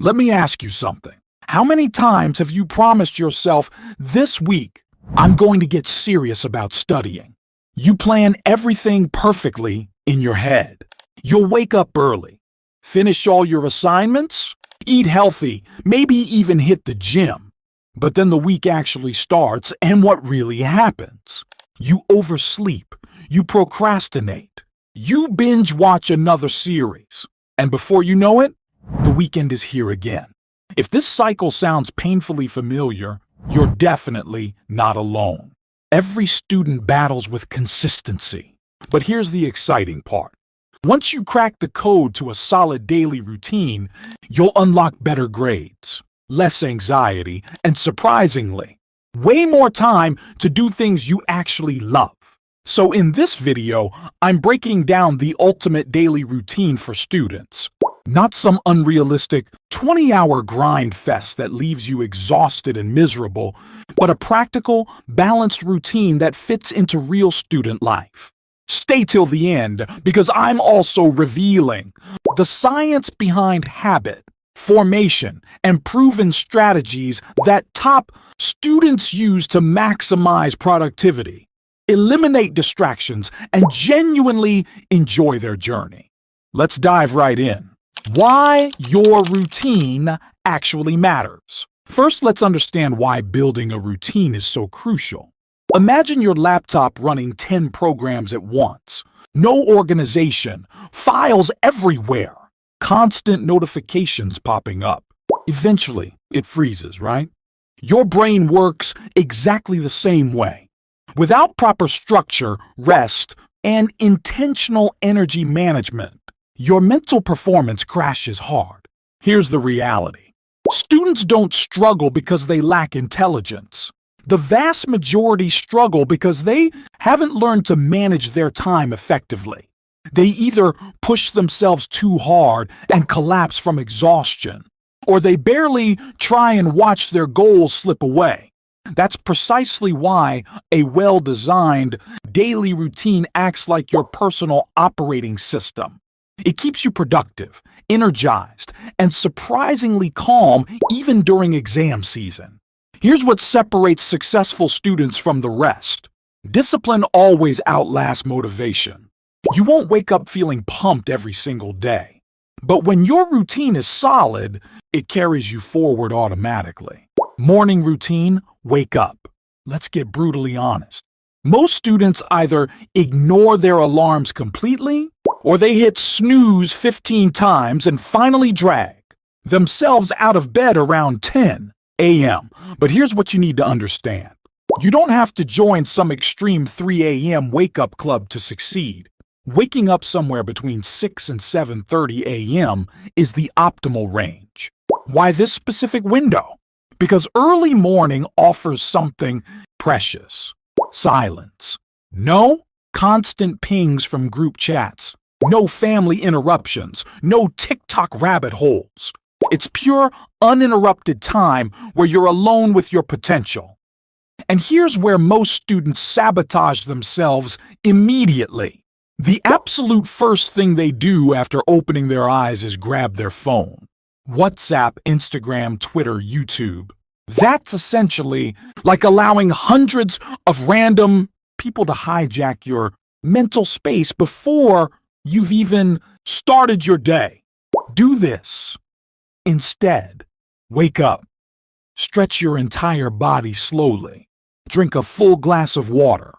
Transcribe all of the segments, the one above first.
Let me ask you something. How many times have you promised yourself, this week, I'm going to get serious about studying? You plan everything perfectly in your head. You'll wake up early, finish all your assignments, eat healthy, maybe even hit the gym. But then the week actually starts, and what really happens? You oversleep, you procrastinate, you binge watch another series, and before you know it, the weekend is here again. If this cycle sounds painfully familiar, you're definitely not alone. Every student battles with consistency. But here's the exciting part. Once you crack the code to a solid daily routine, you'll unlock better grades, less anxiety, and surprisingly, way more time to do things you actually love. So in this video, I'm breaking down the ultimate daily routine for students. Not some unrealistic 20-hour grind fest that leaves you exhausted and miserable, but a practical, balanced routine that fits into real student life. Stay till the end, because I'm also revealing the science behind habit, formation, and proven strategies that top students use to maximize productivity, eliminate distractions, and genuinely enjoy their journey. Let's dive right in. Why your routine actually matters. First, let's understand why building a routine is so crucial. Imagine your laptop running 10 programs at once. No organization, files everywhere, constant notifications popping up. Eventually, it freezes, right? Your brain works exactly the same way. Without proper structure, rest, and intentional energy management, your mental performance crashes hard. Here's the reality. Students don't struggle because they lack intelligence. The vast majority struggle because they haven't learned to manage their time effectively. They either push themselves too hard and collapse from exhaustion, or they barely try and watch their goals slip away. That's precisely why a well-designed daily routine acts like your personal operating system. It keeps you productive, energized, and surprisingly calm even during exam season. Here's what separates successful students from the rest. Discipline always outlasts motivation. You won't wake up feeling pumped every single day. But when your routine is solid, it carries you forward automatically. Morning routine, wake up. Let's get brutally honest. Most students either ignore their alarms completely, or they hit snooze 15 times and finally drag themselves out of bed around 10 a.m. But here's what you need to understand. You don't have to join some extreme 3 a.m. wake-up club to succeed. Waking up somewhere between 6 and 7:30 a.m. is the optimal range. Why this specific window? Because early morning offers something precious. Silence. No constant pings from group chats. No family interruptions. No TikTok rabbit holes. It's pure, uninterrupted time where you're alone with your potential. And here's where most students sabotage themselves immediately. The absolute first thing they do after opening their eyes is grab their phone. WhatsApp, Instagram, Twitter, YouTube. That's essentially like allowing hundreds of random people to hijack your mental space before you've even started your day. Do this. Instead, wake up. Stretch your entire body slowly. Drink a full glass of water.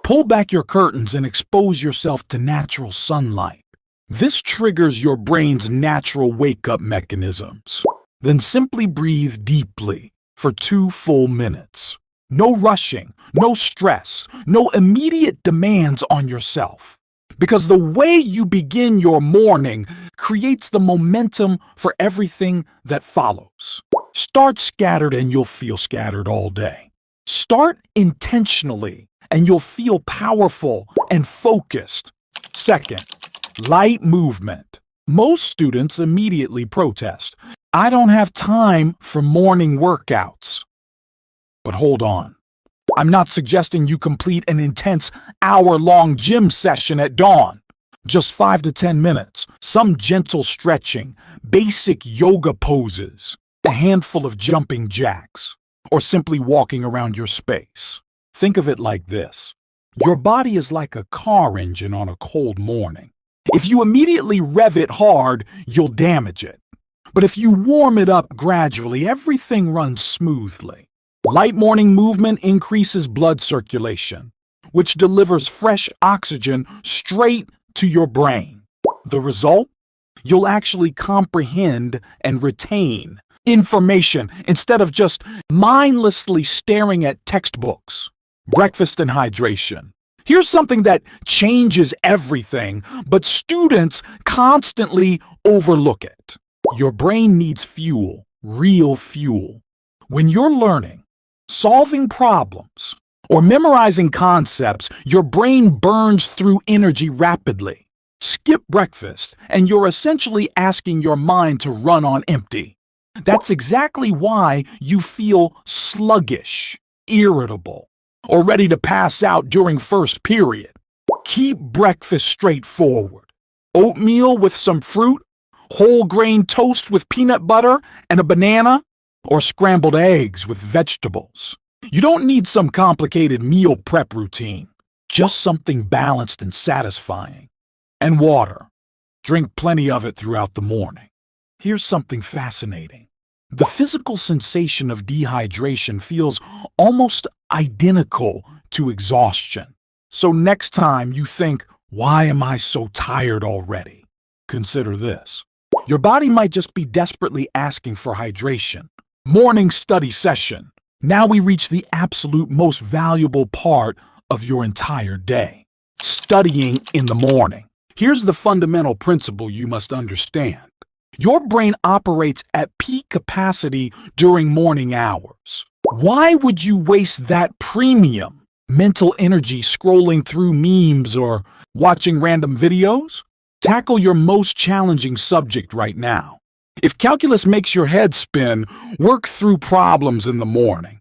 Pull back your curtains and expose yourself to natural sunlight. This triggers your brain's natural wake-up mechanisms. Then simply breathe deeply for 2 full minutes. No rushing, no stress, no immediate demands on yourself. Because the way you begin your morning creates the momentum for everything that follows. Start scattered and you'll feel scattered all day. Start intentionally and you'll feel powerful and focused. Second, light movement. Most students immediately protest. I don't have time for morning workouts. But hold on. I'm not suggesting you complete an intense hour-long gym session at dawn. Just 5 to 10 minutes, some gentle stretching, basic yoga poses, a handful of jumping jacks, or simply walking around your space. Think of it like this. Your body is like a car engine on a cold morning. If you immediately rev it hard, you'll damage it. But if you warm it up gradually, everything runs smoothly. Light morning movement increases blood circulation, which delivers fresh oxygen straight to your brain. The result? You'll actually comprehend and retain information instead of just mindlessly staring at textbooks. Breakfast and hydration. Here's something that changes everything, but students constantly overlook it. Your brain needs fuel, real fuel. When you're learning, solving problems, or memorizing concepts, your brain burns through energy rapidly. Skip breakfast, and you're essentially asking your mind to run on empty. That's exactly why you feel sluggish, irritable, or ready to pass out during first period. Keep breakfast straightforward. Oatmeal with some fruit, whole grain toast with peanut butter and a banana, or scrambled eggs with vegetables. You don't need some complicated meal prep routine, just something balanced and satisfying. And water. Drink plenty of it throughout the morning. Here's something fascinating. The physical sensation of dehydration feels almost identical to exhaustion. So next time you think, why am I so tired already? Consider this. Your body might just be desperately asking for hydration. Morning study session. Now we reach the absolute most valuable part of your entire day. Studying in the morning. Here's the fundamental principle you must understand. Your brain operates at peak capacity during morning hours. Why would you waste that premium mental energy scrolling through memes or watching random videos? Tackle your most challenging subject right now. If calculus makes your head spin, work through problems in the morning.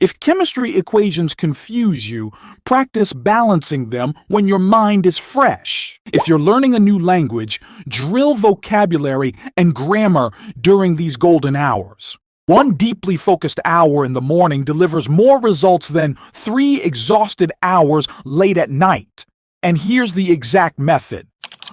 If chemistry equations confuse you, practice balancing them when your mind is fresh. If you're learning a new language, drill vocabulary and grammar during these golden hours. One deeply focused hour in the morning delivers more results than 3 exhausted hours late at night. And here's the exact method.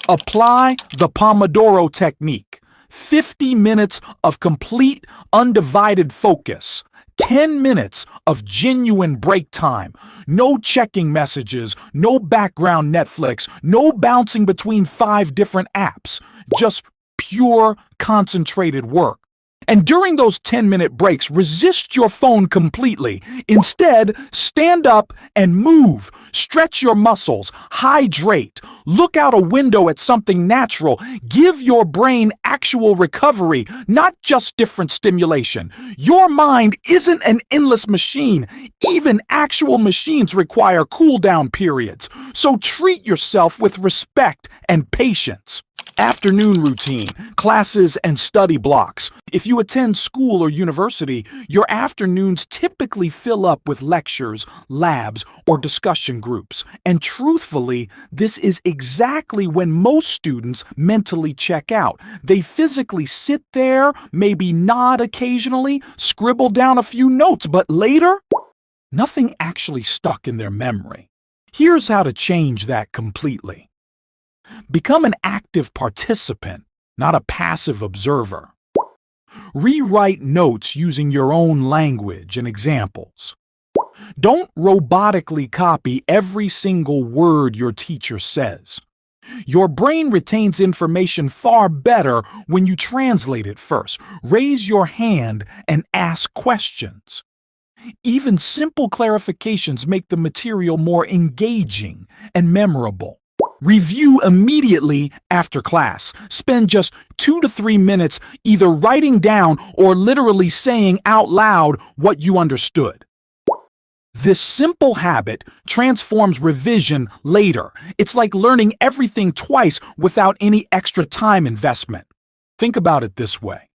Apply the Pomodoro technique. 50 minutes of complete, undivided focus. 10 minutes of genuine break time. No checking messages, no background Netflix, no bouncing between 5 different apps. Just pure, concentrated work. And during those 10-minute breaks, resist your phone completely. Instead, stand up and move. Stretch your muscles. Hydrate. Look out a window at something natural. Give your brain actual recovery, not just different stimulation. Your mind isn't an endless machine. Even actual machines require cool-down periods. So treat yourself with respect and patience. Afternoon routine, classes and study blocks. If you attend school or university, your afternoons typically fill up with lectures, labs, or discussion groups. And truthfully, this is exactly when most students mentally check out. They physically sit there, maybe nod occasionally, scribble down a few notes, but later, nothing actually stuck in their memory. Here's how to change that completely. Become an active participant, not a passive observer. Rewrite notes using your own language and examples. Don't robotically copy every single word your teacher says. Your brain retains information far better when you translate it first. Raise your hand and ask questions. Even simple clarifications make the material more engaging and memorable. Review immediately after class. Spend just 2 to 3 minutes either writing down or literally saying out loud what you understood. This simple habit transforms revision later. It's like learning everything twice without any extra time investment. Think about it this way.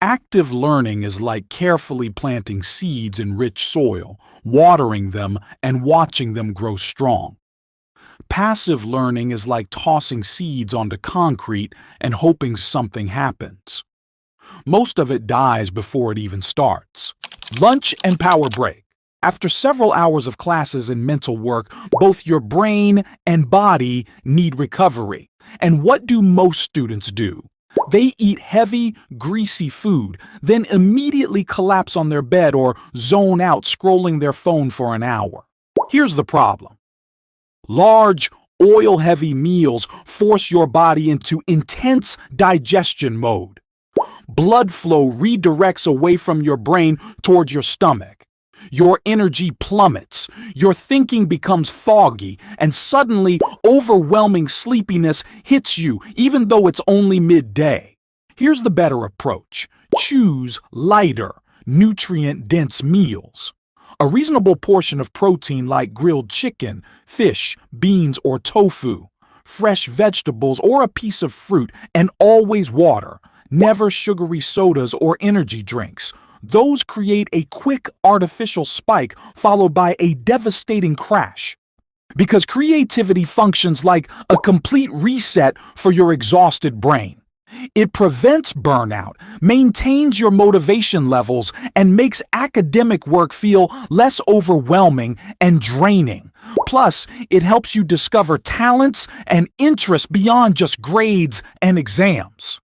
Active learning is like carefully planting seeds in rich soil, watering them and watching them grow strong. Passive learning is like tossing seeds onto concrete and hoping something happens. Most of it dies before it even starts. Lunch and power break. After several hours of classes and mental work, both your brain and body need recovery. And what do most students do? They eat heavy, greasy food, then immediately collapse on their bed or zone out scrolling their phone for an hour. Here's the problem. Large, oil-heavy meals force your body into intense digestion mode. Blood flow redirects away from your brain towards your stomach. Your energy plummets, your thinking becomes foggy, and suddenly overwhelming sleepiness hits you even though it's only midday. Here's the better approach. Choose lighter, nutrient-dense meals. A reasonable portion of protein like grilled chicken, fish, beans, or tofu, fresh vegetables, or a piece of fruit, and always water. Never sugary sodas or energy drinks. Those create a quick artificial spike followed by a devastating crash. Because creativity functions like a complete reset for your exhausted brain. It prevents burnout, maintains your motivation levels, and makes academic work feel less overwhelming and draining. Plus, it helps you discover talents and interests beyond just grades and exams.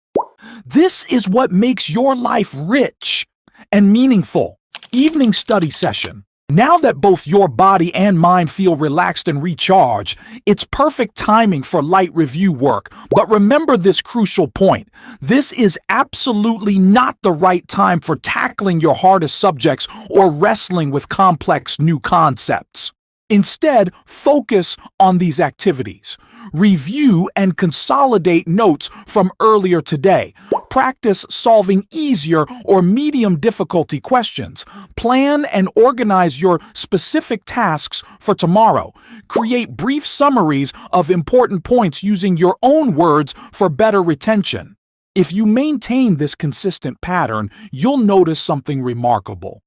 This is what makes your life rich and meaningful. Evening study session. Now that both your body and mind feel relaxed and recharged, it's perfect timing for light review work. But remember this crucial point. This is absolutely not the right time for tackling your hardest subjects or wrestling with complex new concepts. Instead, focus on these activities. Review and consolidate notes from earlier today. Practice solving easier or medium difficulty questions. Plan and organize your specific tasks for tomorrow. Create brief summaries of important points using your own words for better retention. If you maintain this consistent pattern, you'll notice something remarkable.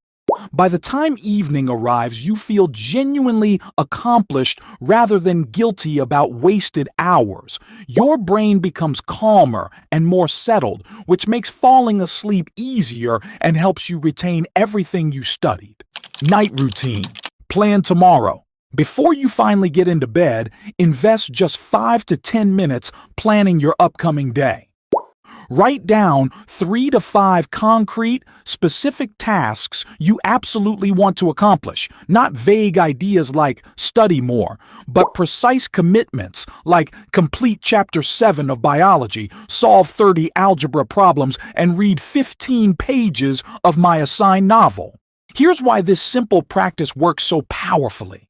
By the time evening arrives, you feel genuinely accomplished rather than guilty about wasted hours. Your brain becomes calmer and more settled, which makes falling asleep easier and helps you retain everything you studied. Night routine. Plan tomorrow. Before you finally get into bed, invest just 5 to 10 minutes planning your upcoming day. Write down 3 to 5 concrete, specific tasks you absolutely want to accomplish, not vague ideas like study more, but precise commitments like complete Chapter 7 of biology, solve 30 algebra problems, and read 15 pages of my assigned novel. Here's why this simple practice works so powerfully.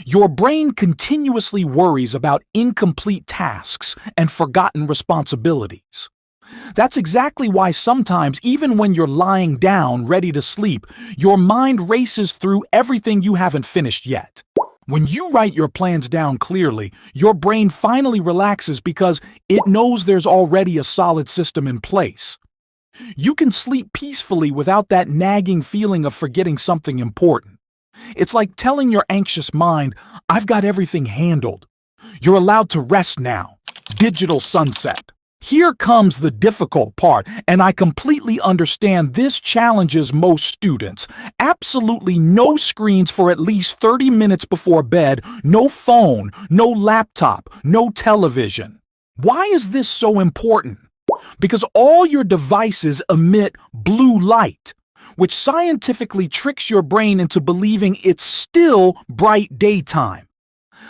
Your brain continuously worries about incomplete tasks and forgotten responsibilities. That's exactly why sometimes, even when you're lying down ready to sleep, your mind races through everything you haven't finished yet. When you write your plans down clearly, your brain finally relaxes because it knows there's already a solid system in place. You can sleep peacefully without that nagging feeling of forgetting something important. It's like telling your anxious mind, "I've got everything handled. You're allowed to rest now." Digital sunset. Here comes the difficult part, and I completely understand this challenges most students. Absolutely no screens for at least 30 minutes before bed, no phone, no laptop, no television. Why is this so important? Because all your devices emit blue light, which scientifically tricks your brain into believing it's still bright daytime.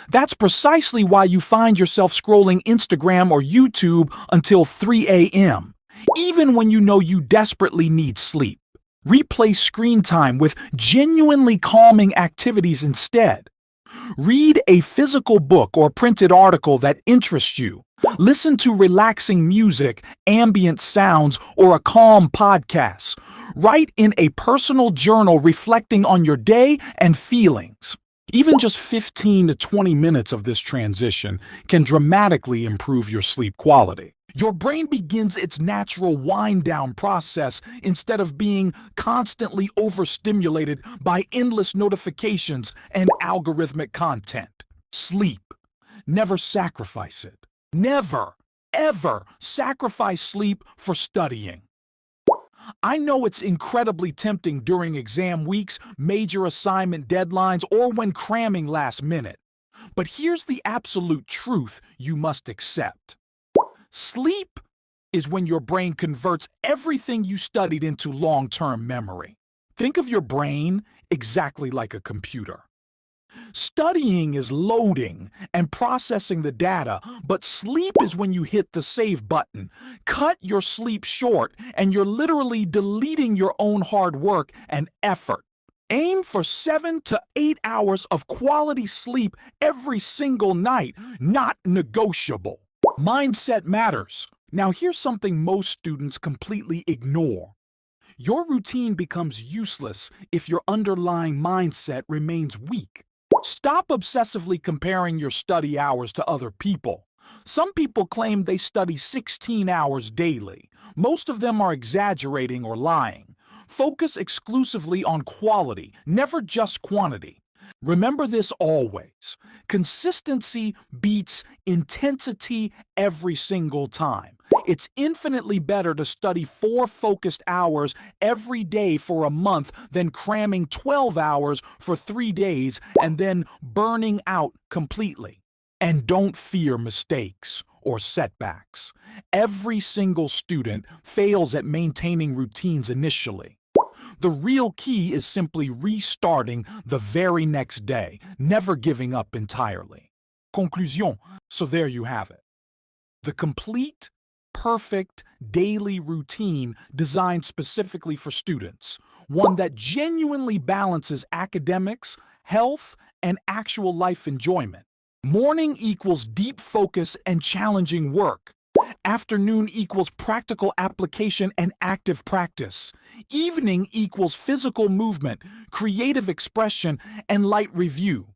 That's precisely why you find yourself scrolling Instagram or YouTube until 3 a.m., even when you know you desperately need sleep. Replace screen time with genuinely calming activities instead. Read a physical book or printed article that interests you. Listen to relaxing music, ambient sounds, or a calm podcast. Write in a personal journal reflecting on your day and feelings. Even just 15 to 20 minutes of this transition can dramatically improve your sleep quality. Your brain begins its natural wind-down process instead of being constantly overstimulated by endless notifications and algorithmic content. Sleep. Never sacrifice it. Never, ever sacrifice sleep for studying. I know it's incredibly tempting during exam weeks, major assignment deadlines, or when cramming last minute. But here's the absolute truth you must accept. Sleep is when your brain converts everything you studied into long-term memory. Think of your brain exactly like a computer. Studying is loading and processing the data, but sleep is when you hit the save button. Cut your sleep short, and you're literally deleting your own hard work and effort. Aim for 7 to 8 hours of quality sleep every single night, not negotiable. Mindset matters. Now here's something most students completely ignore. Your routine becomes useless if your underlying mindset remains weak. Stop obsessively comparing your study hours to other people. Some people claim they study 16 hours daily. Most of them are exaggerating or lying. Focus exclusively on quality, never just quantity. Remember this always. Consistency beats intensity every single time. It's infinitely better to study 4 focused hours every day for a month than cramming 12 hours for 3 days and then burning out completely. And don't fear mistakes or setbacks. Every single student fails at maintaining routines initially. The real key is simply restarting the very next day, never giving up entirely. Conclusion. So there you have it. The complete, perfect daily routine designed specifically for students. One that genuinely balances academics, health, and actual life enjoyment. Morning equals deep focus and challenging work. Afternoon equals practical application and active practice. Evening equals physical movement, creative expression, and light review.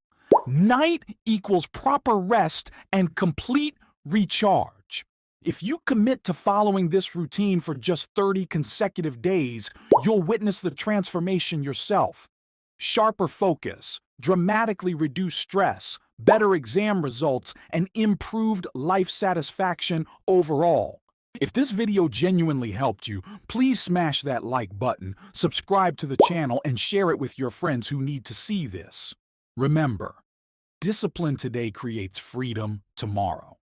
Night equals proper rest and complete recharge. If you commit to following this routine for just 30 consecutive days, you'll witness the transformation yourself. Sharper focus, dramatically reduced stress, better exam results, and improved life satisfaction overall. If this video genuinely helped you, please smash that like button, subscribe to the channel, and share it with your friends who need to see this. Remember, discipline today creates freedom tomorrow.